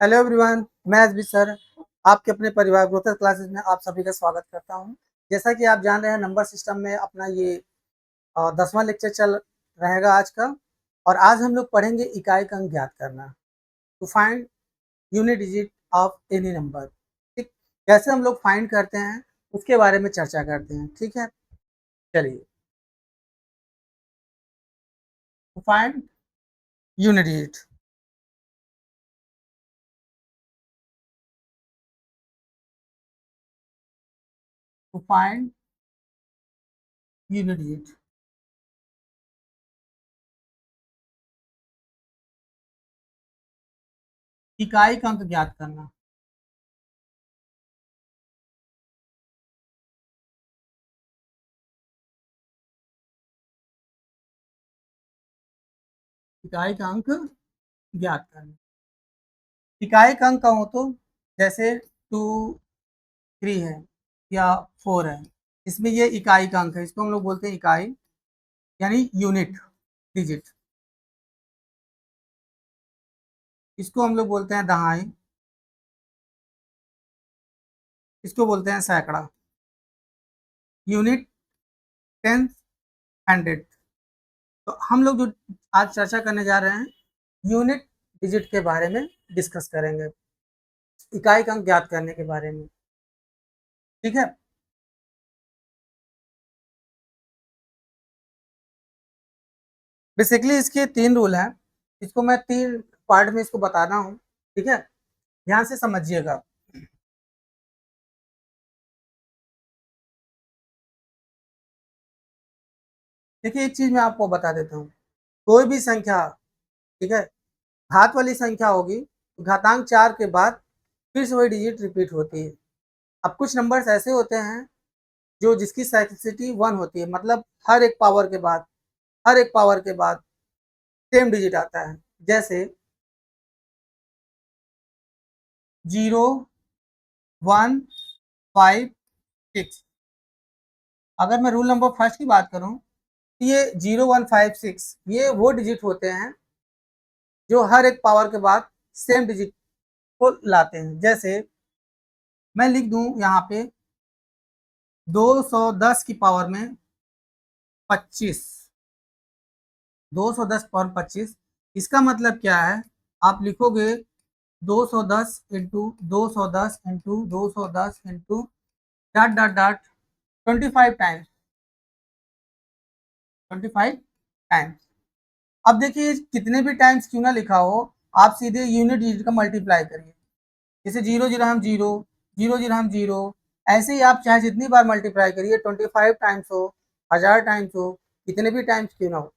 Hello everyone, मैं SB sir आपके अपने परिवार ग्रोथ क्लासेस में आप सभी का स्वागत करता हूं। जैसा कि आप जान रहे हैं, नंबर सिस्टम में अपना ये 10वां लेक्चर चल रहेगा आज का। और आज हम लोग पढ़ेंगे इकाई का अंक ज्ञात करना, to find unit digit of any number. ठीक, कैसे हम लोग फाइंड करते हैं उसके बारे में चर्चा करते हैं। ठीक है, चलिए। To find unit digit, to find unit digit, इकाई का अंक ज्ञात करना। इकाई का अंक ज्ञात करना। इकाई का अंक कहूँ तो जैसे 2, 3 है या 4 है, इसमें ये इकाई का अंक है, इसको हम लोग बोलते हैं इकाई, यानी यूनिट डिजिट। इसको हम लोग बोलते हैं दहाई, इसको बोलते हैं सैकड़ा। Unit, tenth, hundred. तो हम लोग जो आज चर्चा करने जा रहे हैं, यूनिट डिजिट के बारे में डिस्कस करेंगे, इकाई का अंक ज्ञात करने के बारे में। ठीक है, बेसिकली इसके 3 रूल हैं। इसको मैं 3 पार्ट में इसको बताना हूँ। ठीक है, ध्यान से समझिएगा। देखिए, एक चीज मैं आपको बता देता हूँ। कोई भी संख्या, ठीक है, घात वाली संख्या होगी तो घातांक 4 के बाद फिर से वही डिजिट रिपीट होती है। अब कुछ नंबर्स ऐसे होते हैं जो जिसकी साइक्लिसिटी 1 होती है, मतलब हर एक पावर के बाद सेम डिजिट आता है। जैसे 0, 1, 5, 6। अगर मैं रूल नंबर फर्स्ट की बात करूं तो ये 0, 1, 5, 6 ये वो डिजिट होते हैं जो हर एक पावर के बाद सेम डिजिट को लाते हैं। जैसे मैं लिख दूं यहाँ पे 210 की पावर में 25, 210 पावर 25। इसका मतलब क्या है? आप लिखोगे 210 into 210 into 210 into dot dot dot 25 times, 25 times. अब देखिए, कितने भी टाइम्स क्यों ना लिखा हो, आप सीधे यूनिट डिजिट का मल्टीप्लाई करिए। जैसे 0 0 हम 0, 0 0 हम 0, ऐसे ही आप चाहे जितनी बार मल्टीप्लाई करिए, 25 टाइम्स हो, 1000 टाइम्स हो, कितने भी टाइम्स क्यों ना हो,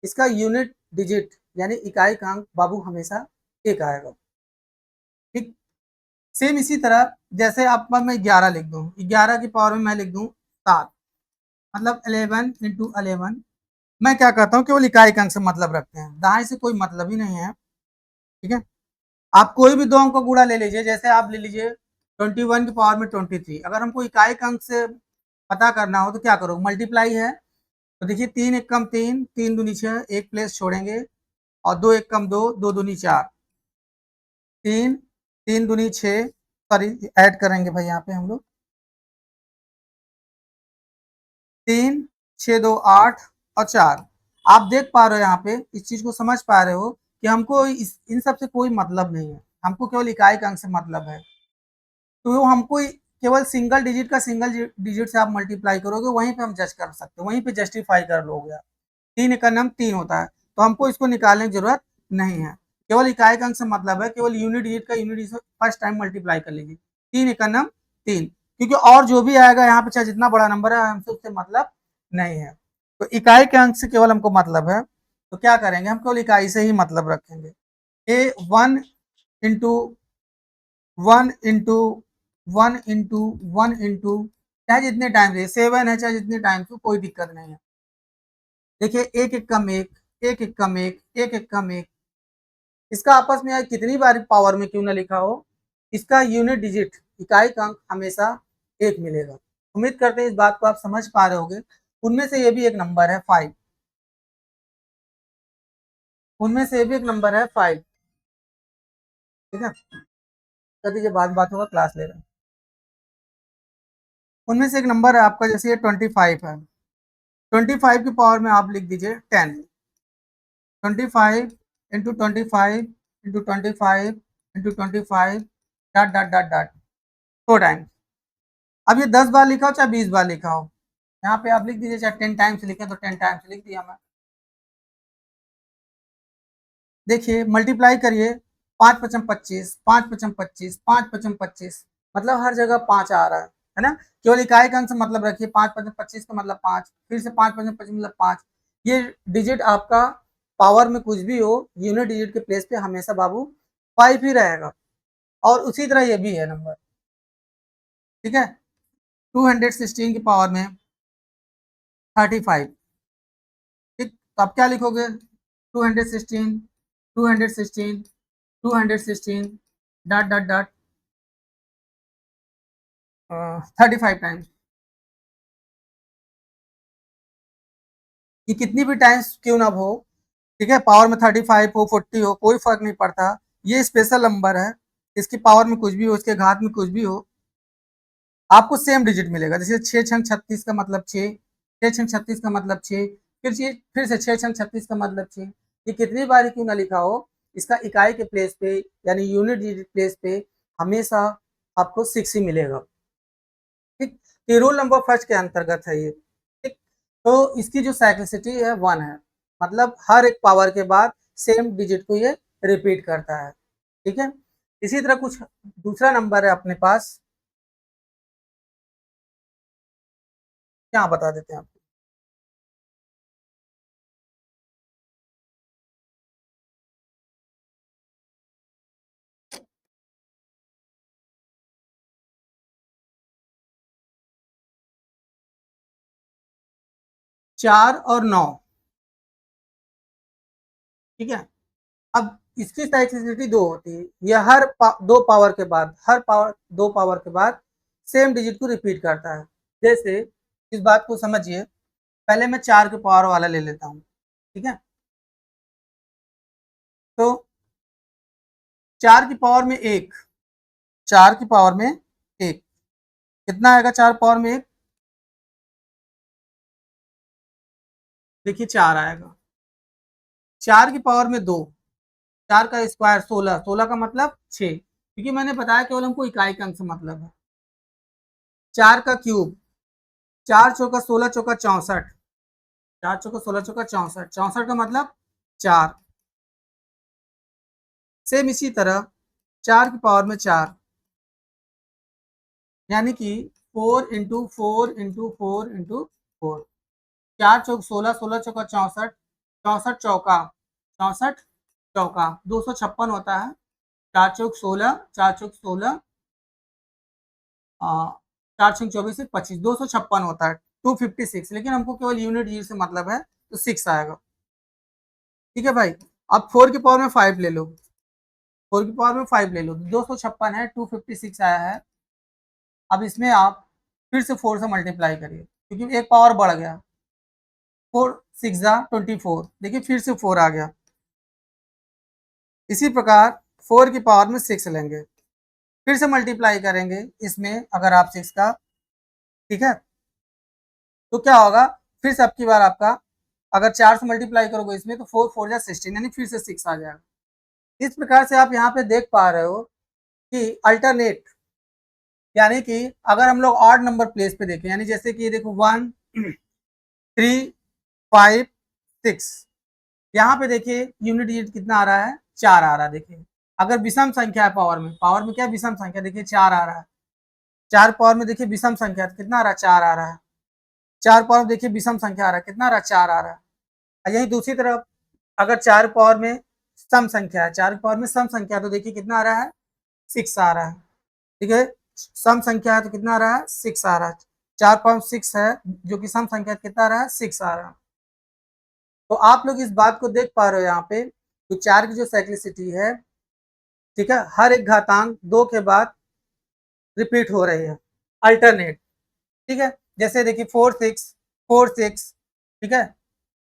इसका यूनिट डिजिट यानी इकाई का अंक बाबू हमेशा एक आएगा। ठीक, सेम इसी तरह जैसे आप मैं 11 लिख दूं, 11 की पावर में मैं लिख दूं 7, मतलब 11 इंटू 11। मैं क्या करता हूँ, केवल इकाई का अंक से मतलब रखते हैं, दहाई से कोई मतलब ही नहीं है। ठीक है, आप कोई भी दो अंक का गुणा ले लीजिए। जैसे आप ले लीजिए 21 की पावर में 23। अगर हमको इकाई का अंक से पता करना हो तो क्या करो, मल्टीप्लाई है। तो देखिए, 3 1 कम 3, 3 दूनी 6, एक प्लेस छोड़ेंगे, और 2 1 कम 2, 2 दूनी 4, 3, 3 दूनी 6, सॉरी ऐड करेंगे भाई यहाँ पे हम लोग, 3 6 2 8 और 4। आप देख पा रहे हो यहाँ पे, इस चीज को समझ पा रहे हो कि हमको इन सब से कोई मतलब नहीं है, हमको केवल इकाई का अंक से मतलब है। तो हमको केवल सिंगल डिजिट का सिंगल डिजिट से आप मल्टीप्लाई करोगे, वहीं पे हम जज कर सकते हो, वहीं पे जस्टिफाई कर लोगे आप। 3 का नाम 3 होता है, तो हमको इसको निकालने की जरूरत नहीं है। केवल इकाई का अंक से मतलब है, केवल यूनिट डिजिट का unit digit first time multiply कर लीजिए। 3 का नाम 3, क्योंकि और जो भी आएगा यहाँ पे, चाहे जितना बड़ा नंबर है, हमसे उससे मतलब नहीं है। तो इकाई के अंक से केवल हमको मतलब है, तो क्या करेंगे, हम केवल इकाई से ही मतलब रखेंगे। ए 1 इंटू 1 इंटू 1 इंटू 1 इंटू, चाहे जितने टाइम से 7 है, चाहे जितने टाइम से, कोई दिक्कत नहीं है। देखिए, एक एक कम एक, एक एक कम एक, एक एक कम एक, इसका आपस में कितनी बार पावर में क्यों ना लिखा हो, इसका यूनिट डिजिट इकाई का अंक हमेशा एक मिलेगा। उम्मीद करते हैं इस बात को आप समझ पा रहे होंगे। उनमें से ये भी एक नंबर है 5, उनमें से ये भी एक नंबर है 5। ठीक है, कर दीजिए, बाद बात होगा, क्लास ले रहे हैं। उनमें से एक नंबर है आपका, जैसे ये 25 है, 25 की पावर में आप लिख दीजिए 10, 25 into 25 into 25 into 25 dot dot dot dot 4 times. अब ये 10 बार लिखा हो चाहे 20 बार लिखा हो, यहाँ पे आप लिख दीजिए, चाहे 10 टाइम्स लिखे तो 10 टाइम्स लिख दिया मैं। देखिए मल्टीप्लाई करिए, 5×5 = 25, 5×5 = 25, 5×5 = 25, मतलब हर जगह 5 आ रहा है ना। केवल इकाई का अंक से मतलब रखिए, 5×25 का मतलब 5, फिर से 5×25 मतलब 5। ये डिजिट आपका पावर में कुछ भी हो, यूनिट डिजिट के प्लेस पे हमेशा बाबू 5 ही रहेगा। और उसी तरह ये भी है नंबर, ठीक है। 216 की पावर में 35, ठीक, तो आप क्या लिखोगे, 216, 216, 216 डॉट डॉट डॉट 35 टाइम्स। ये कितनी भी टाइम्स क्यों ना हो, ठीक है, पावर में 35 हो 40 हो कोई फर्क नहीं पड़ता, ये स्पेशल नंबर है, इसकी पावर में कुछ भी हो, इसके घात में कुछ भी हो, आपको सेम डिजिट मिलेगा। जैसे 6×36 का मतलब 6, 6×36 का मतलब 6, फिर से 6×36 का मतलब 6। ये कितनी बार क्यों ना लिखा हो, इसका इकाई के प्लेस पे यानी यूनिट डिजिट प्लेस पे हमेशा आपको 6 ही मिलेगा, ठीक। ये रूल नंबर फर्स्ट के अंतर्गत है ये, ठीक। तो इसकी जो साइक्लिसिटी है 1 है, मतलब हर एक पावर के बाद सेम डिजिट को ये रिपीट करता है, ठीक है। इसी तरह कुछ दूसरा नंबर है अपने पास, क्या बता देते हैं आपको। 4 और 9, ठीक है। अब इसकी साइक्लिसिटी 2 होती है, यह दो पावर के बाद, हर पावर 2 पावर के बाद सेम डिजिट को रिपीट करता है। जैसे इस बात को समझिए, पहले मैं 4 के पावर वाला ले लेता हूँ, ठीक है। तो 4 की पावर में 1, 4 की पावर में 1 कितना आएगा, 4 पावर में 1, देखिए 4 आएगा। 4 की पावर में 2, 4 का स्क्वायर 16, 16 का मतलब 6, क्योंकि मैंने बताया केवल हमको इकाई का अंक से मतलब है। 4 का क्यूब, 4×4 = 16, 64, 4×4 = 16, 64, 64 का मतलब 4। सेम इसी तरह 4 की पावर में 4, यानी कि 4×4×4×4, 4×4 = 16, 16×4 = 64, 64 चौका 64 चौका 256 होता है, 4×4 = 16, 4×4 = 16, 4×24 = 25, 256 होता है, 256। लेकिन हमको केवल यूनिट ईयर से मतलब है, तो 6 आएगा, ठीक है भाई। अब 4 की पावर में 5 ले लो, 4 की पावर में 5 ले लो, 256 है, 256 आया है। अब इसमें आप फिर से 4 से मल्टीप्लाई करिए, क्योंकि एक पावर बढ़ गया, 4×6 = 24, देखिए फिर से 4 आ गया। इसी प्रकार 4 की पावर में 6 लेंगे, फिर से मल्टीप्लाई करेंगे इसमें, अगर आप 6 का, ठीक है, तो क्या होगा, फिर से अब की बार आपका, अगर 4 से मल्टीप्लाई करोगे इसमें, तो 4×4 = 16, यानी फिर से 6 आ जाएगा। इस प्रकार से आप यहाँ पे देख पा रहे हो कि अल्टरनेट, यानी कि अगर हम लोग ऑड नंबर प्लेस पे देखें, यानी जैसे कि देखो 1, 3, 5, 6, यहाँ पे देखिए यूनिट डिजिट कितना आ रहा है, 4 आ रहा है। देखिए अगर विषम संख्या है, पावर में क्या विषम संख्या, देखिए 4 आ रहा है, 4 पावर में देखिए विषम संख्या कितना आ रहा है, 4 आ रहा है, 4 पावर में देखिए विषम संख्या आ रहा है, कितना आ रहा है, 4 आ रहा है। यही दूसरी तरफ अगर 4 पावर में सम संख्या है, 4 पावर में सम संख्या, तो देखिए कितना आ रहा है, 6 आ रहा है, ठीक है। सम संख्या है तो कितना आ रहा है, 6 आ रहा है, 4×6 है, जो कि सम संख्या कितना आ रहा है, 6 आ रहा है। तो आप लोग इस बात को देख पा रहे हो यहाँ पे, तो 4 की जो साइक्लिसिटी है, ठीक है, हर एक घातांक 2 के बाद रिपीट हो रही है, अल्टरनेट, ठीक है। जैसे देखिए 4, 6, 4, 6, ठीक है,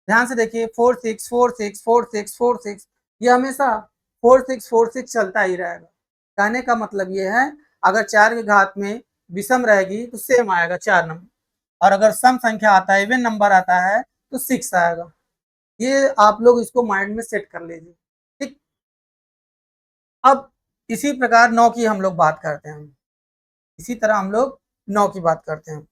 ध्यान से देखिए 4, 6, 4, 6, 4, 6, 4, 6, ये हमेशा 4, 6, 4, 6 चलता ही रहेगा, कहने का मतलब ये है, अगर 4 की घात में विषम रहेगी तो सेम आएगा 4 नंबर, और अगर सम संख्या आता है, इवन नंबर आता है तो 6 आएगा। ये आप लोग इसको माइंड में सेट कर लीजिए, ठीक। अब इसी प्रकार 9 की हम लोग बात करते हैं, इसी तरह हम लोग 9 की बात करते हैं।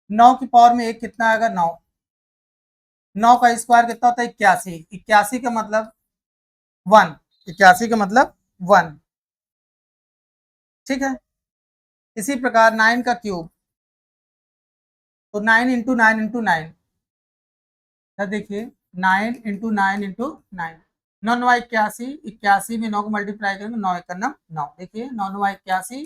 9 की पावर में एक कितना आएगा? 9। 9 का स्क्वायर कितना होता है? 81। 81 का मतलब 1। 81 का मतलब 1, ठीक है। इसी प्रकार 9 का क्यूब, तो 9 इंटू 9 इंटू 9, देखिए 9 इंटू 9 इंटू 9, 9 9 81। 81 में 9 को मल्टीप्लाई करेंगे, 9 एक नम 9, देखिए 9 9 81,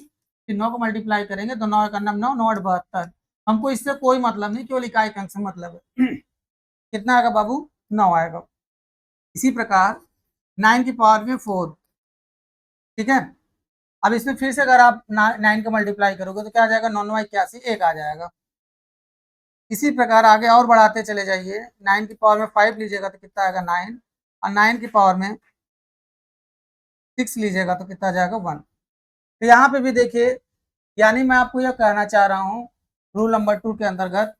फिर 9 को मल्टीप्लाई करेंगे तो 9 एक नम 9, 9 72। हमको इससे कोई मतलब नहीं, केवल इकाई अंक से मतलब है। कितना आएगा बाबू? 9 आएगा। इसी प्रकार 9 की पावर में 4, ठीक है। अब इसमें फिर से अगर आप 9 का मल्टीप्लाई करोगे तो क्या आ जाएगा? 9 9 81, एक आ जाएगा। इसी प्रकार आगे और बढ़ाते चले जाइए, 9 की पावर में 5 लीजिएगा तो कितना आएगा? 9, और 9 की पावर में 6 लीजिएगा तो कितना आ जाएगा? 1। तो यहाँ पे भी देखिए, यानी मैं आपको यह कहना चाह रहा हूँ, रूल नंबर 2 के अंतर्गत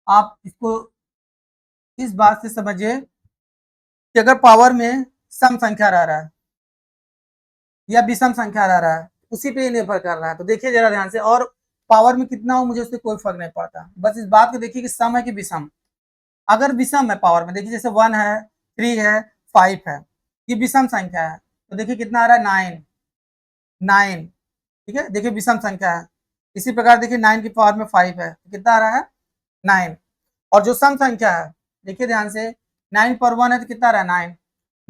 आप इसको इस बात से समझिए कि अगर पावर में सम संख्या रह रहा है या विषम संख्या रह रहा है, उसी पे ही निर्भर कर रहा है। तो देखिए जरा ध्यान से, और पावर में कितना हो मुझे उससे कोई फर्क नहीं पड़ता, बस इस बात को देखिए कि सम है कि विषम। अगर विषम है पावर में, देखिए जैसे 1 है, 3 है, 5 है, ये विषम संख्या है, तो देखिए कितना आ रहा है? 9, 9, ठीक है, देखिए विषम संख्या है। इसी प्रकार देखिए 9 की पावर में 5 है, तो कितना आ रहा है? 9। और जो सम संख्या है, देखिए ध्यान से, 9 पर 1 है तो कितना आ रहा है? 9।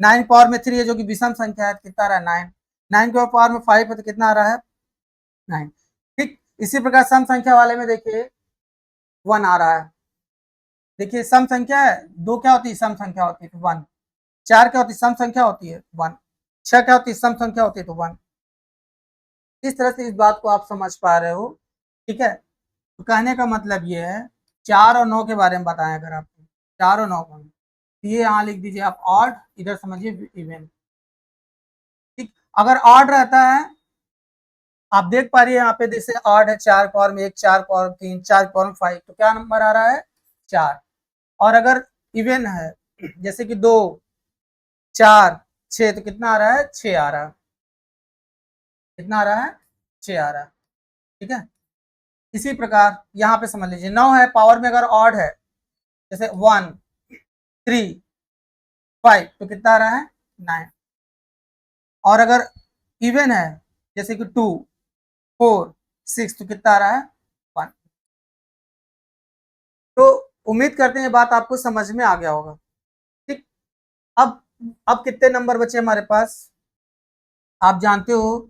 9 पावर में 3 है जो कि विषम संख्या है, तो कितना आ रहा है? 9। 9 की पावर में 5 है तो कितना आ रहा है? 9, ठीक। इसी प्रकार सम संख्या वाले में देखिए 1 आ रहा है। देखिए सम संख्या है, 2 क्या होती है? सम संख्या होती है, तो 1। 4 क्या होती है? सम संख्या होती है, 1। 6 क्या होती है? सम संख्या होती है, तो 1। इस तरह से इस बात को आप समझ पा रहे हो, ठीक है। तो कहने का मतलब ये है, 4 और 9 के बारे में बताएं अगर आपको, 4 और 9 को, ये यहाँ लिख दीजिए आप ऑड, इधर समझिए इवन, ठीक। अगर ऑड रहता है, आप देख पा रही है यहाँ पे, जैसे ऑड है, 4 पावर में 1, 4 पावर में 3, 4 पावर में 5, तो क्या नंबर आ रहा है? 4। और अगर इवन है, जैसे कि 2, 4, 6, तो कितना आ रहा है? 6 आ रहा है। कितना आ रहा है? 6 आ रहा है, ठीक है। इसी प्रकार यहाँ पे समझ लीजिए 9 है, पावर में अगर ऑड है, जैसे 1, 3, 5, तो कितना आ रहा है? 9। और अगर इवन है, जैसे कि 2, 4, 6, तो कितना आ रहा है? 1। तो उम्मीद करते हैं ये बात आपको समझ में आ गया होगा, ठीक। अब अब कितने नंबर बचे हमारे पास? आप जानते हो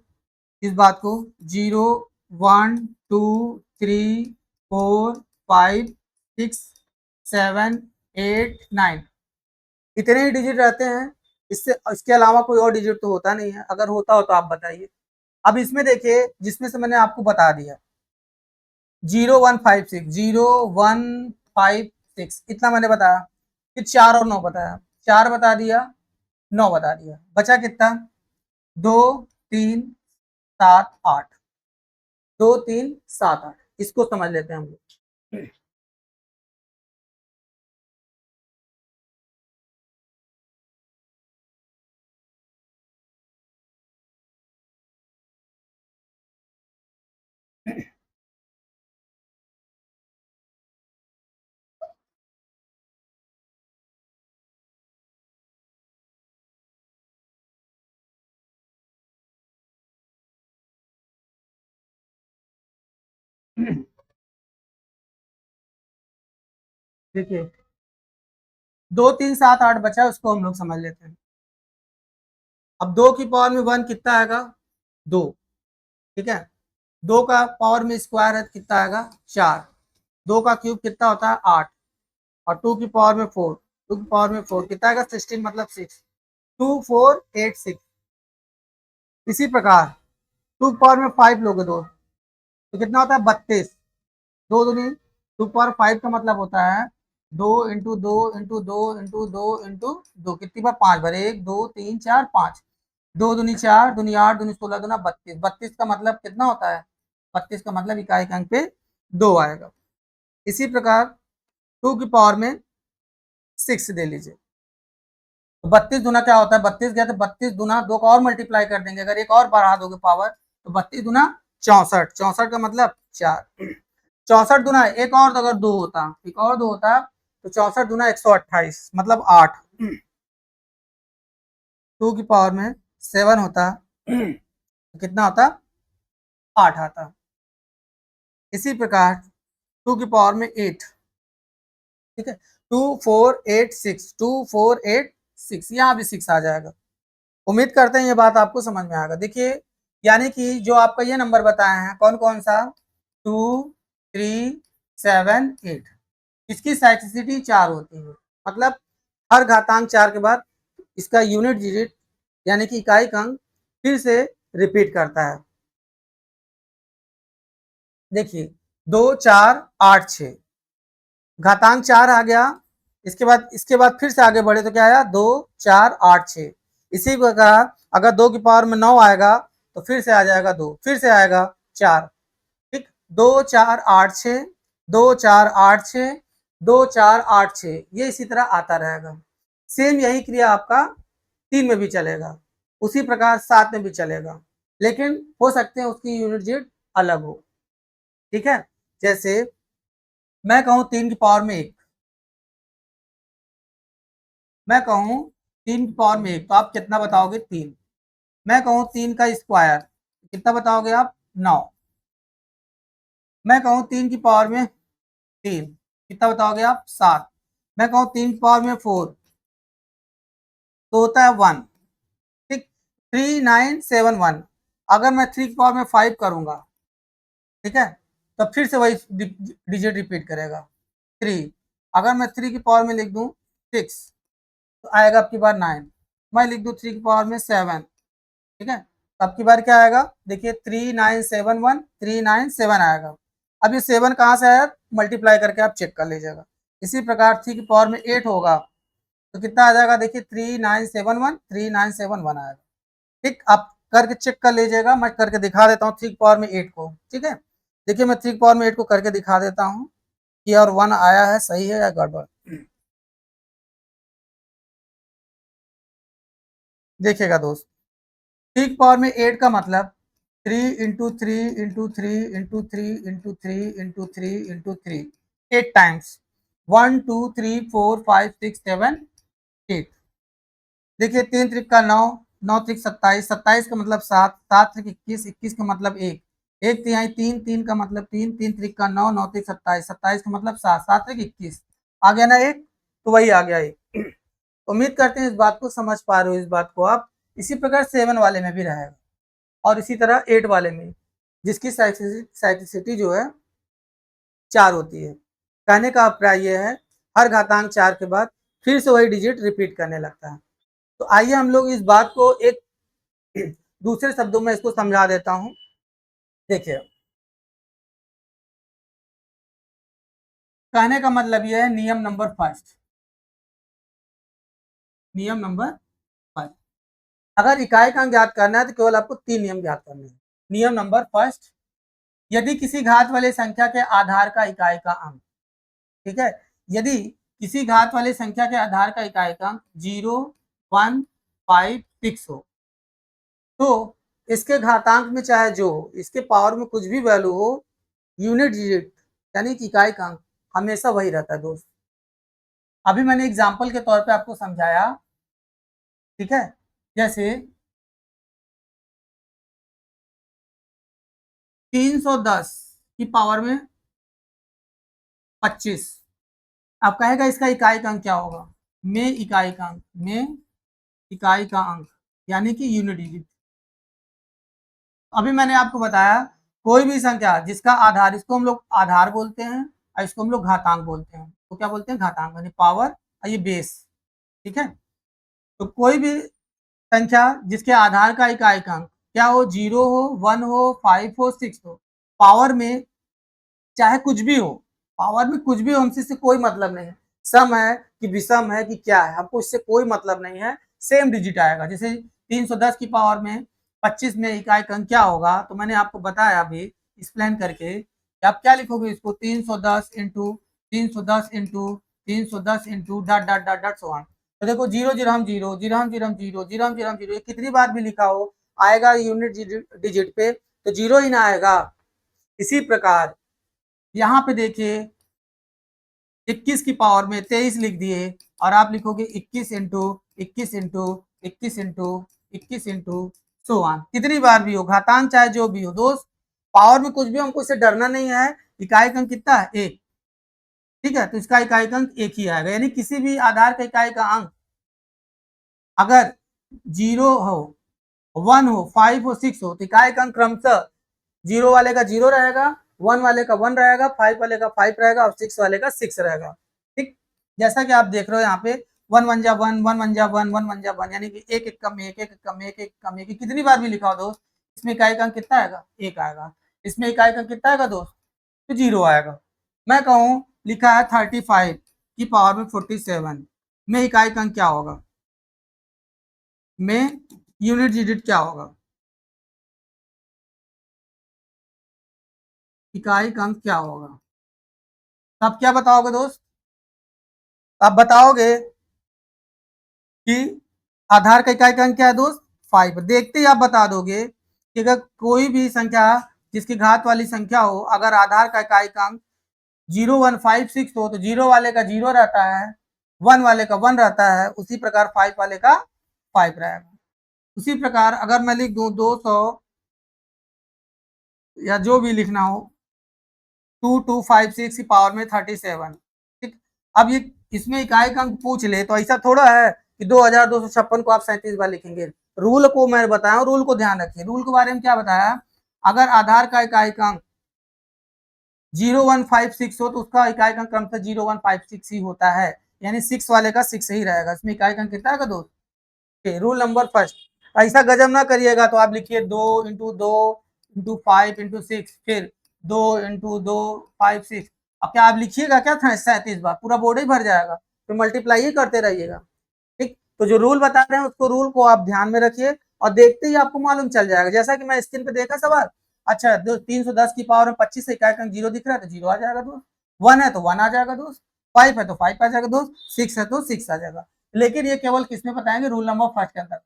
इस बात को, 0, 1, 2, 3, 4, 5, 6, 7, 8, 9, इतने ही डिजिट रहते हैं। इससे इसके अलावा कोई और डिजिट तो होता नहीं है, अगर होता हो तो आप बताइए। अब इसमें देखिए, जिसमें से मैंने आपको बता दिया, 0156, 0156, इतना मैंने बताया। फिर 4 और 9 बताया, 4 बता दिया, 9 बता दिया, बचा कितना? 2, 3, 7, 8, 2, 3, 7, 8, इसको समझ लेते हैं हम लोग। देखिए 2, 3, 7, 8 बचा, उसको हम लोग समझ लेते हैं। अब 2 की पावर में 1 कितना आएगा? 2, ठीक है। 2 का पावर में स्क्वायर है, कितना आएगा? 4। 2 का क्यूब कितना होता है? 8। और 2 की पावर में 4, 2 की पावर में 4 कितना आएगा 16 मतलब 6, 2 4 8 6। इसी प्रकार 2 की पावर में 5 लोगे दो तो कितना होता है 32, दो दूनी 2 पावर 5 का मतलब होता है 2 इंटू 2 इंटू 2 इंटू 2 इंटू 2, कितनी बार 5 बार, 1 2 3 4 5, 2 दूनी 4 दूनी 8 दूनी 16 दूना 32, 32 का मतलब कितना होता है 32 का मतलब इकाई अंक पे 2 आएगा। इसी प्रकार 2 की पावर में 6 दे लीजिए तो 32 गुना क्या होता है 32 गया तो 32 गुना 2 का और मल्टीप्लाई कर देंगे, अगर एक और बढ़ा दोगे पावर तो 32 गुना 64, 64 का मतलब 4, 64 गुना एक और अगर 2 होता, एक और 2 होता तो 64 गुना 128 मतलब 8, 2 की पावर में 7 होता तो कितना होता 8 आता। इसी प्रकार 2 की पावर में 8, ठीक है 2 4 8 6, 2 4 8 6, यहाँ भी 6 आ जाएगा। उम्मीद करते हैं ये बात आपको समझ में आएगा। देखिए यानी कि जो आपका ये नंबर बताए हैं कौन कौन सा 2 3 7 8, इसकी साइक्लिसिटी 4 होती है, मतलब हर घातांक 4 के बाद इसका यूनिट डिजिट यानी कि इकाई अंक फिर से रिपीट करता है। देखिए 2 4 8 6 घातांक 4 आ गया, इसके बाद फिर से आगे बढ़े तो क्या आया 2 4 8 6। इसी प्रकार अगर 2 की पावर में 9 आएगा तो फिर से आ जाएगा 2, फिर से आएगा 4, ठीक 2 4 8 6, 2 4 8 6, 2 4 8 6, ये इसी तरह आता रहेगा। सेम यही क्रिया आपका 3 में भी चलेगा, उसी प्रकार 7 में भी चलेगा, लेकिन हो सकते हैं उसकी यूनिट डिजिट अलग हो। ठीक है, जैसे मैं कहूं 3 की पावर में 1, मैं कहूं 3 की पावर में 1 तो आप कितना बताओगे 3, मैं कहूं 3 का स्क्वायर कितना बताओगे आप 9, मैं कहूं 3 की पावर में 3 कितना बताओगे आप 7, मैं कहूं 3 की पावर में 4 तो होता है 1, ठीक 3971। अगर मैं 3 की पावर में 5 करूंगा, ठीक है, तो फिर से वही डिजिट रिपीट करेगा 3। अगर मैं 3 की पावर में लिख दूं 6 तो आएगा आपकी बार 9, मैं लिख दूं 3 की पावर में 7, ठीक है, तो आपकी बार क्या आएगा देखिए 3971, 397 आएगा। अब ये 7 कहाँ से आया मल्टीप्लाई करके आप चेक कर लीजिएगा। इसी प्रकार 3 की पावर में 8 होगा तो कितना आ जाएगा देखिए 3971, 3971 आएगा। ठीक, आप करके चेक कर लीजिएगा, मैं करके दिखा देता हूँ 3 की पावर में 8 को। ठीक है, देखिए मैं 3 की पावर में 8 को करके दिखा देता हूँ कि और 1 आया है सही है या गड़बड़। देखिएगा दोस्त 3 की पावर में 8 का मतलब 3 into 3 into 3 into 3 into 3 into 3 into 3, 8 times, 1 2 3 4 5 6 7 8। देखिए 3 त्रिक का 9, 9 त्रिक 27, 27 का मतलब 7, 7 त्रिक 21, 21 का मतलब 1, 1 तिहाई 3, 3 का मतलब 3, 3 त्रिक का 9, 9 त्रिक 27, 27 का मतलब 7, 7 त्रिक 21, आ गया ना एक, तो वही आ गया एक। उम्मीद करते हैं इस बात को समझ पा रहे हो, इस बात को आप। इसी प्रकार 7 वाले में भी रहेगा और इसी तरह 8 वाले में, जिसकी साइक्लिसिटी जो है 4 होती है। कहने का अभिप्राय यह है हर घातांक 4 के बाद फिर से वही डिजिट रिपीट करने लगता है। तो आइए हम लोग इस बात को एक दूसरे शब्दों में इसको समझा देता हूं। देखिए कहने का मतलब यह है नियम नंबर फर्स्ट, नियम नंबर फर्स्ट, अगर इकाई का अंक ज्ञात करना है तो केवल आपको 3 नियम ज्ञात करने हैं। नियम नंबर फर्स्ट, यदि किसी घात वाले संख्या के आधार का इकाई का अंक, ठीक है, यदि किसी घात वाले संख्या के आधार का इकाई का अंक 0 1 5 6 हो तो इसके घातांक में चाहे जो इसके पावर में कुछ भी वैल्यू हो, यूनिट डिजिट यानी कि इकाई का अंक हमेशा वही रहता है दोस्त। अभी मैंने एग्जाम्पल के तौर पे आपको समझाया, ठीक है, जैसे 310 की पावर में 25, अब कहेगा इसका इकाई का अंक क्या होगा, में इकाई का अंक, में इकाई का अंक यानी कि यूनिट डिजिट। अभी मैंने आपको बताया कोई भी संख्या जिसका आधार, इसको हम लोग आधार बोलते हैं और इसको हम लोग घातांक बोलते हैं, तो क्या बोलते हैं घातांक, यानी पावर और ये बेस। ठीक है, तो कोई भी संख्या जिसके आधार का इकाई अंक क्या हो, 0 हो, 1 हो, 5 हो, 6 हो, पावर में चाहे कुछ भी हो, पावर में कुछ भी हो, हमसे इससे कोई मतलब नहीं है, सम है कि विषम है कि क्या है, हमको इससे कोई मतलब नहीं है, सेम डिजिट आएगा। जैसे 310 की पावर में 25 में इकाई अंक क्या होगा, तो मैंने आपको बताया अभी एक्सप्लेन करके कि आप क्या लिखोगे इसको, 310 into 310 into 310 into dot dot dot dot so on. तो देखो 0 जीरो हम जीरो, जीरो हम जीरो हम जीरो, जीरो हम जीरो हम जीरो, ये कितनी बार भी लिखा हो आएगा यूनिट डिजिट पे तो जीरो ही ना आएगा। इसी प्रकार यहाँ पे देखिए 21 की पावर में 23 लिख दिए और आप लिखोगे 21 into 21 into 21 into 21 into so on, कितनी बार भी हो, घातांक चाहे जो भी हो दोस्त, पावर में कुछ भी, हमको इससे डरना नहीं है। इकाई अंक कितना है, एक। ठीक है, तो इसका इकाई अंक एक ही आएगा, यानी किसी भी आधार का इकाई का अंक अगर 0 हो, 1 हो, 5 हो, 6 हो, तो इकाई अंक क्रमशः 0 वाले का 0 रहेगा, 1 वाले का 1 रहेगा, 5 वाले का 5 रहेगा और 6 वाले का 6 रहेगा। ठीक, जैसा कि आप देख रहे हो यहाँ पे 1 1 जा 1, 1 1 जा 1, 1 1 जा 1, यानी कि एक एक कम एक, एक एक कम एक, एक कम एक, कितनी बार भी लिखा हो दोस्त, इसमें इकाई अंक कितना आएगा, एक आएगा। इसमें इकाई अंक कितना आएगा दोस्त, तो 0 आएगा। मैं कहूँ लिखा है 35 की पावर में 47 में इकाई अंक क्या होगा, में यूनिट डिजिट क्या होगा, इकाई अंक क्या होगा, तो आप क्या बताओगे दोस्त, आप बताओगे कि आधार का इकाई अंक क्या है दोस्त, 5। देखते ही आप बता दोगे कि अगर कोई भी संख्या जिसकी घात वाली संख्या हो, अगर आधार का इकाई अंक 0 1 5 6 हो तो 0 वाले का 0 रहता है, 1 वाले का 1 रहता है, उसी प्रकार 5 वाले का 5 रहेगा। उसी प्रकार अगर मैं लिख दूं 200 या जो भी लिखना हो 2256 की पावर में 37। ठीक, अब ये इसमें इकाई का अंक पूछ ले तो ऐसा थोड़ा है कि 2256 को आप 37 बार लिखेंगे। रूल को मैं बताया, रूल को ध्यान रखिए, रूल के बारे में क्या बताया, अगर आधार का इकाई अंक 0156 हो तो उसका इकाई अंक क्रमशः 0156 ही होता है, यानी 6 वाले का 6 ही रहेगा। इसमें इकाई अंक कितना है दोस्त, रूल नंबर फर्स्ट। ऐसा गजब ना करिएगा, तो आप लिखिए 2 इंटू 2 इंटू 5 इंटू 6, फिर 2 इंटू 2 5 6, अब क्या आप लिखिएगा क्या 37 बार, पूरा बोर्ड ही भर जाएगा, तो मल्टीप्लाई ही करते रहिएगा। ठीक, तो जो रूल बता रहे हैं उसको, रूल को आप ध्यान में रखिए और देखते ही आपको मालूम चल जाएगा। जैसा कि मैं स्क्रीन पे देखा सवाल, अच्छा 310 की पावर में 25 से इकाई अंक 0 दिख रहा है तो 0 आ जाएगा दोस्त, 1 है तो 1 आ जाएगा दोस्त, 5 है तो 5 आ जाएगा दोस्त, 6 है तो 6 आ जाएगा। लेकिन ये केवल किसमें बताएंगे, रूल नंबर फर्स्ट के अंदर।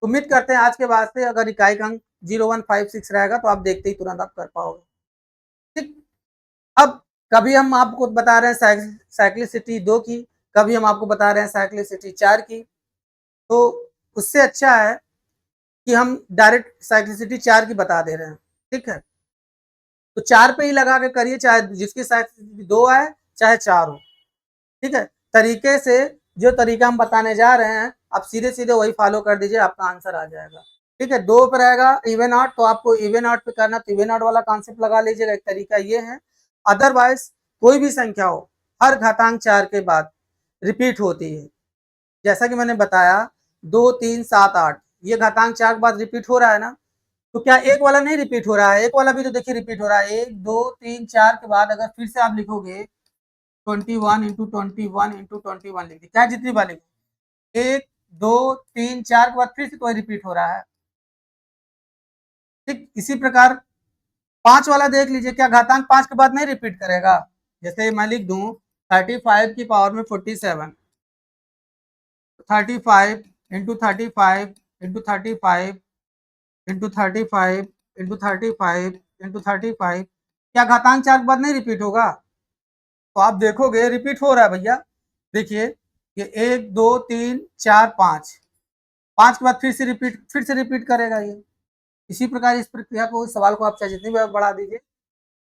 उम्मीद करते हैं आज के बाद से अगर इकाई अंक 0156 रहेगा तो आप देखते ही तुरंत आप कर पाओगे। ठीक, अब कभी हम आपको बता रहे हैं साइक्लिसिटी 2 की, कभी हम आपको बता रहे हैं साइक्लिसिटी 4 की, तो उससे अच्छा है कि हम डायरेक्ट साइक्लिसिटी 4 की बता दे रहे हैं। ठीक है, तो 4 पे ही लगा के करिए, चाहे जिसकी साइक्लिसिटी 2 आए चाहे 4 हो। ठीक है, तरीके से जो तरीका हम बताने जा रहे हैं आप सीधे सीधे वही फॉलो कर दीजिए, आपका आंसर आ जाएगा। ठीक है, 2 पे रहेगा इवन आउट, तो आपको इवन आउट पे करना, तो इवन आउट वाला कॉन्सेप्ट लगा लीजिएगा, एक तरीका ये है। अदरवाइज कोई भी संख्या हो हर घातांक 4 के बाद रिपीट होती है, जैसा कि मैंने बताया 2 3 7 8, ये घातांक 4 के बाद रिपीट हो रहा है ना, तो क्या एक वाला नहीं रिपीट हो रहा है, एक वाला भी तो देखिए रिपीट हो रहा है, 1 2 3 4 के बाद अगर फिर से आप लिखोगे 21 इंटू 21 इंटू 21 लिख दी, चाहे जितनी बार लिखो, 1 2 3 4 के बाद फिर से तो रिपीट हो रहा है। ठीक, इसी प्रकार 5 वाला देख लीजिए, क्या घातांक 5 के बाद नहीं रिपीट करेगा, जैसे मैं लिख दूं 35 की पावर में 47, 35 इंटू 35 इंटू 35 इंटू 35 इंटू 35 क्या घातांक 4 के बाद नहीं रिपीट होगा, तो आप देखोगे रिपीट हो रहा है भैया। देखिए ये 1 2 3 4 5, 5 के बाद फिर से रिपीट करेगा ये। इसी प्रकार इस प्रक्रिया को, इस सवाल को आप चाहे जितनी बार बढ़ा दीजिए,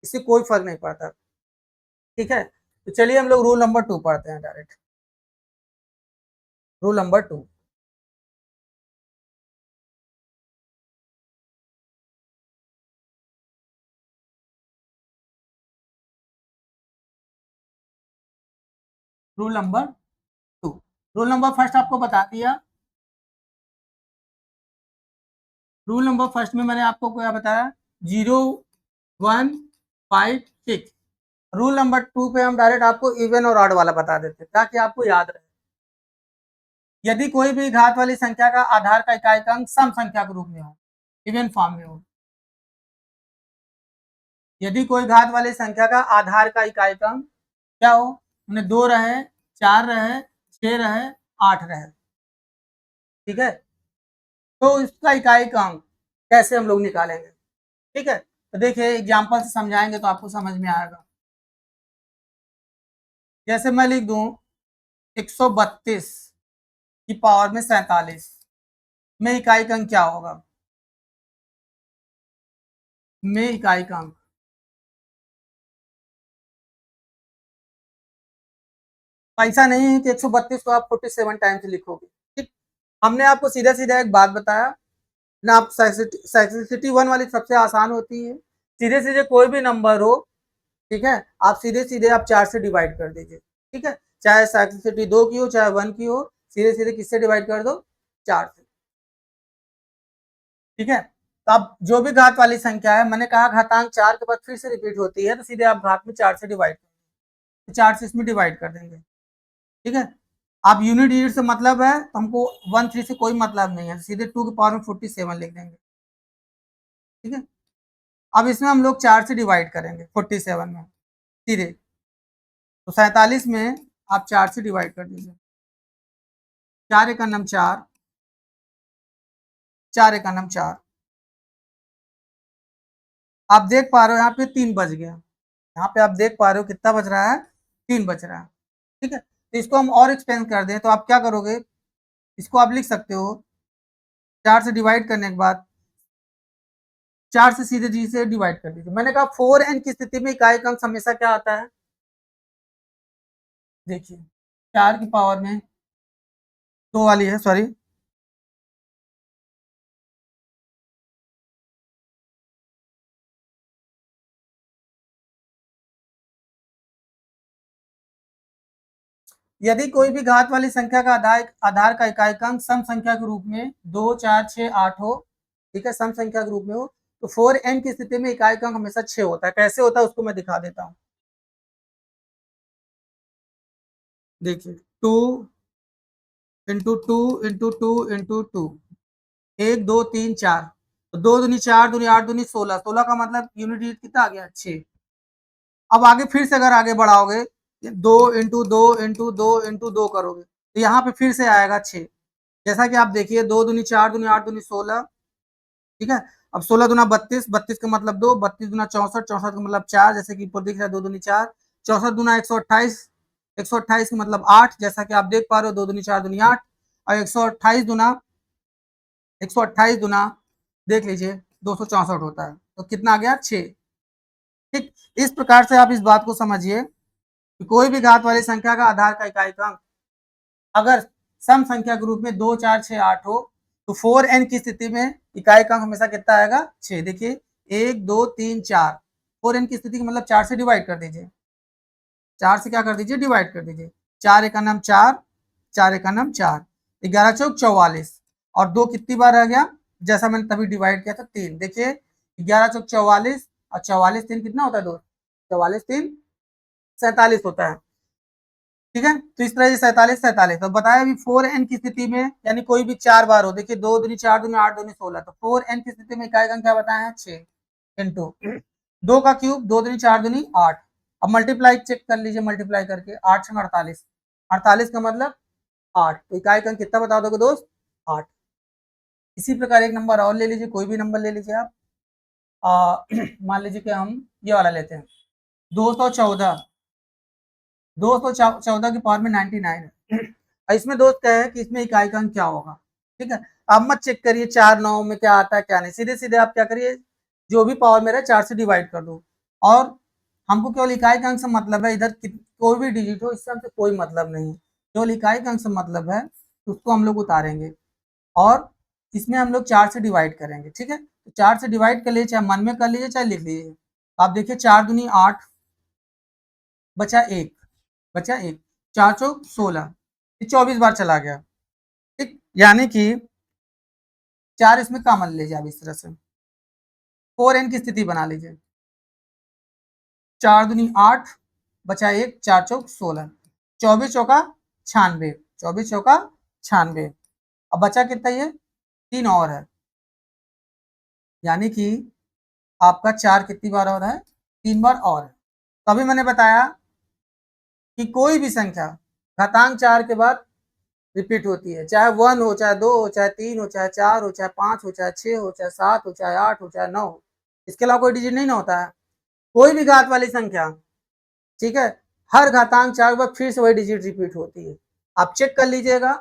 इससे कोई फर्क नहीं पड़ता। ठीक है, तो चलिए हम लोग रूल नंबर 2 पढ़ते हैं direct. Rule number 2, rule number 2। Rule number first आपको बता दिया। रूल नंबर फर्स्ट में मैंने आपको क्या बताया, 0 1 5 6। रूल नंबर 2 पे हम डायरेक्ट आपको इवन और ऑड वाला बता देते हैं ताकि आपको याद रहे। यदि कोई भी घात वाली संख्या का आधार का इकाई अंक सम संख्या के रूप में हो, इवन फॉर्म में हो। यदि कोई घात वाली संख्या का आधार का इकाई अंक क्या हो, उन्हें 2 रहे, 4 रहे, 6 रहे, 8 रहे, ठीक है, तो इसका इकाई अंक कैसे हम लोग निकालेंगे, ठीक है। तो देखिए एग्जाम्पल से समझाएंगे तो आपको समझ में आएगा। जैसे मैं लिख दूं 132 की पावर में 47 में इकाई अंक क्या होगा, में इकाई अंक ऐसा नहीं है कि 132 को आप 47 टाइम्स लिखोगे, ठीक। हमने आपको सीधा सीधा एक बात बताया ना, आप साइक्लिसिटी 1 वाली सबसे आसान होती है। सीधे सीधे कोई भी नंबर हो, ठीक है, आप सीधे सीधे आप 4 से डिवाइड कर दीजिए, ठीक है, चाहे साइक्लिसिटी 2 की हो चाहे 1 की हो, सीधे सीधे किससे डिवाइड कर दो, 4 से, ठीक है। तो अब जो भी घात वाली संख्या है, मैंने कहा घातांक 4 के बाद फिर से रिपीट होती है, तो सीधे आप घात में 4 से डिवाइड कर, 4 से इसमें डिवाइड कर देंगे, ठीक है। आप यूनिट डिजिट से मतलब है तो हमको 1 3 से कोई मतलब नहीं है, सीधे 2 की पावर में 47 लिख देंगे, ठीक है। अब इसमें हम लोग 4 से डिवाइड करेंगे 47 में सीधे, तो 47 में आप 4 से डिवाइड कर दीजिए, 4 एक नम 4, 4 एक नम 4। आप देख पा रहे हो यहाँ पे 3 बच गया, यहाँ पे आप देख पा रहे हो कितना बच रहा है, 3 बच रहा है, ठीक है। तो इसको हम और एक्सपेंड कर दें तो आप क्या करोगे, इसको आप लिख सकते हो 4 से डिवाइड करने के बाद 4 से सीधे जी से डिवाइड कर दीजिए। मैंने कहा 4n की स्थिति में इकाई अंक हमेशा क्या आता है, देखिए 4 की पावर में 2 वाली है, सॉरी, यदि कोई भी घात वाली संख्या का आधार का इकाई अंक सम संख्या के रूप में 2 4 6 8 हो, ठीक है, सम संख्या के रूप में हो, तो 4n की स्थिति में इकाई अंक हमेशा 6 होता है। कैसे होता है उसको मैं दिखा देता हूँ, देखिए 2 इंटू 2 इंटू 2 इंटू 2, 1 2 3 4, तो 2 दूनी 4 दूनी 8 दूनी 16, 16 का मतलब यूनिट डिजिट कितना आ गया, 6। अब आगे फिर से अगर आगे बढ़ाओगे 2 इंटू 2 करोगे तो यहाँ पे फिर से आएगा 6। जैसा कि आप देखिए 2 दूनी 4 दूनी 8 दूनी 16, ठीक है। अब 16 दूना 32, 32 का मतलब 2, 32 दूना 64, 64 का मतलब 4, जैसे कि ऊपर दिख रहा है 2 दूनी 4, 64 दूना 128, 128 का मतलब 8, जैसा कि आप देख पा रहे हो 2 दूनी 4 दूनी 8, और 128 गुना देख लीजिए 264 होता है, तो कितना आ गया, 6, ठीक। इस प्रकार से आप इस बात को समझिए कि कोई भी घात वाली संख्या का आधार का इकाई अंक अगर सम संख्या के रूप में 2 4 6 8 हो, तो 4n की स्थिति में इकाई अंक हमेशा कितना आएगा, 6। देखिए 1 2 3 4, 4n की स्थिति का मतलब 4 से डिवाइड कर दीजिए, 4 से क्या कर दीजिए, डिवाइड कर दीजिए, 4 एक नाम 4, 4 एक नाम 4, 11 चौक 44, और 2 कितनी बार रह गया, जैसा मैंने तभी डिवाइड किया था 3। देखिए 11 चौक 44 और 44 3 कितना होता है, 2, 44 3 47 होता है, ठीक है। तो इस तरह से 47 47, तो बताया अभी 4n की स्थिति में, यानी कोई भी 4 बार हो, देखिए 2 दूनी 4 दूनी 8 दूनी 16, तो 4n की स्थिति में इकाई अंक क्या बताया है, 6 इंटू 2 का क्यूब, 2 दूनी 4 दूनी 8। अब मल्टीप्लाई चेक कर लीजिए, मल्टीप्लाई करके 8 6 48, 48 का मतलब 8, तो इकाई अंक कितना बता दोगे दोस्त, 8। इसी प्रकार एक नंबर और ले लीजिए, कोई भी नंबर ले लीजिए आप, मान लीजिए कि हम ये वाला लेते हैं 214, 214 की पावर में 99 है। इसमें दोस्त क्या है कि इसमें इकाई का अंक क्या होगा, ठीक है। अब मत चेक करिए 4 9 में क्या आता है क्या नहीं, सीधे सीधे आप क्या करिए, जो भी पावर में रहे 4 से डिवाइड कर दो, और हमको केवल इकाई का अंक से मतलब है, इधर कोई भी डिजिट हो इससे हमसे कोई मतलब नहीं, केवल इकाई का अंक से मतलब है, तो उसको हम लोग उतारेंगे और इसमें हम लोग 4 से डिवाइड करेंगे, ठीक है। तो 4 से डिवाइड कर लीजिए, चाहे मन में कर लीजिए चाहे लिख लीजिए। आप देखिए 4 दूनी 8, बचा 1, बचा 1, 4 चौक 16, 24 बार चला गया। ठीक, यानी कि 4 इसमें कॉमन ले लीजिए आप इस तरह से। 4n की स्थिति बना लीजिए। 4 दूनी 8, बचा 1, 4 चौक 16, 24 चौका 96, 24 चौका 96। अब बचा कितना ये 3 और है, यानी कि आपका 4 कितनी बार और है, 3 बार और है। तो अभी मैंने बताया कि कोई भी संख्या घातांक 4 के बाद रिपीट होती है, चाहे 1 हो, चाहे 2 हो, चाहे 3 हो, चाहे 4 हो, चाहे 5 हो, चाहे 6 हो, चाहे 7 हो, चाहे 8 हो, चाहे 9 हो। इसके अलावा कोई डिजिट नहीं ना होता है। कोई भी घात वाली संख्या, ठीक है, हर घातांक 4 के बाद फिर से वही डिजिट रिपीट होती है। आप चेक कर लीजिएगा।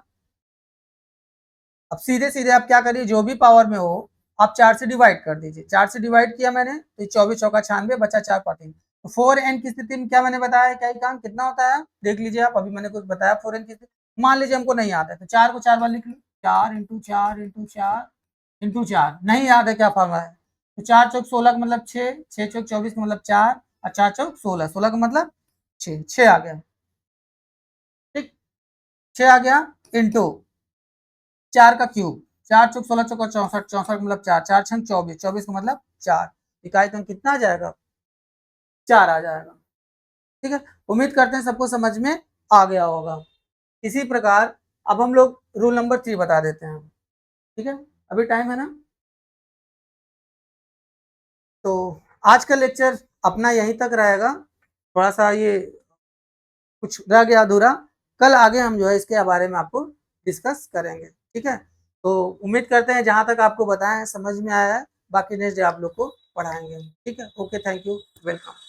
अब सीधे सीधे आप क्या करिए, जो भी पावर में हो आप 4 से डिवाइड कर दीजिए। 4 से डिवाइड किया मैंने तो 24 चौका 96, बचा 4 14। तो 4n की स्थिति में क्या मैंने बताया है, क्या काम कितना होता है देख लीजिए आप। अभी मैंने कुछ बताया 4n की स्थिति। मान लीजिए हमको नहीं याद है तो 4 को 4 बार लिख लो, 4 इंटू 4 इंटू 4 इंटू 4। नहीं याद है क्या फॉर्मूला है, तो 4 चौक 16 का मतलब 6, 6 चौक 24 का मतलब 4, और 4 चौक 16, 16 का मतलब 6, 6 आ गया। ठीक, 6 आ गया इंटू 4 का क्यूब, 4 चौक 16 चौका 64, 64 का मतलब 4, 4 छंग 24, 24 का मतलब 4। इकाई तो कितना आ जाएगा, 4 आ जाएगा। ठीक है, उम्मीद करते हैं सबको समझ में आ गया होगा। इसी प्रकार अब हम लोग रूल नंबर 3 बता देते हैं। ठीक है, अभी टाइम है ना, तो आज का लेक्चर अपना यहीं तक रहेगा। थोड़ा सा ये कुछ रह गया अधूरा, कल आगे हम जो है इसके बारे में आपको डिस्कस करेंगे। ठीक है, तो उम्मीद करते हैं जहां तक आपको बताएं समझ में आया है, बाकी नेक्स्ट डे आप लोग को पढ़ाएंगे। ठीक है, ओके, थैंक यू, वेलकम।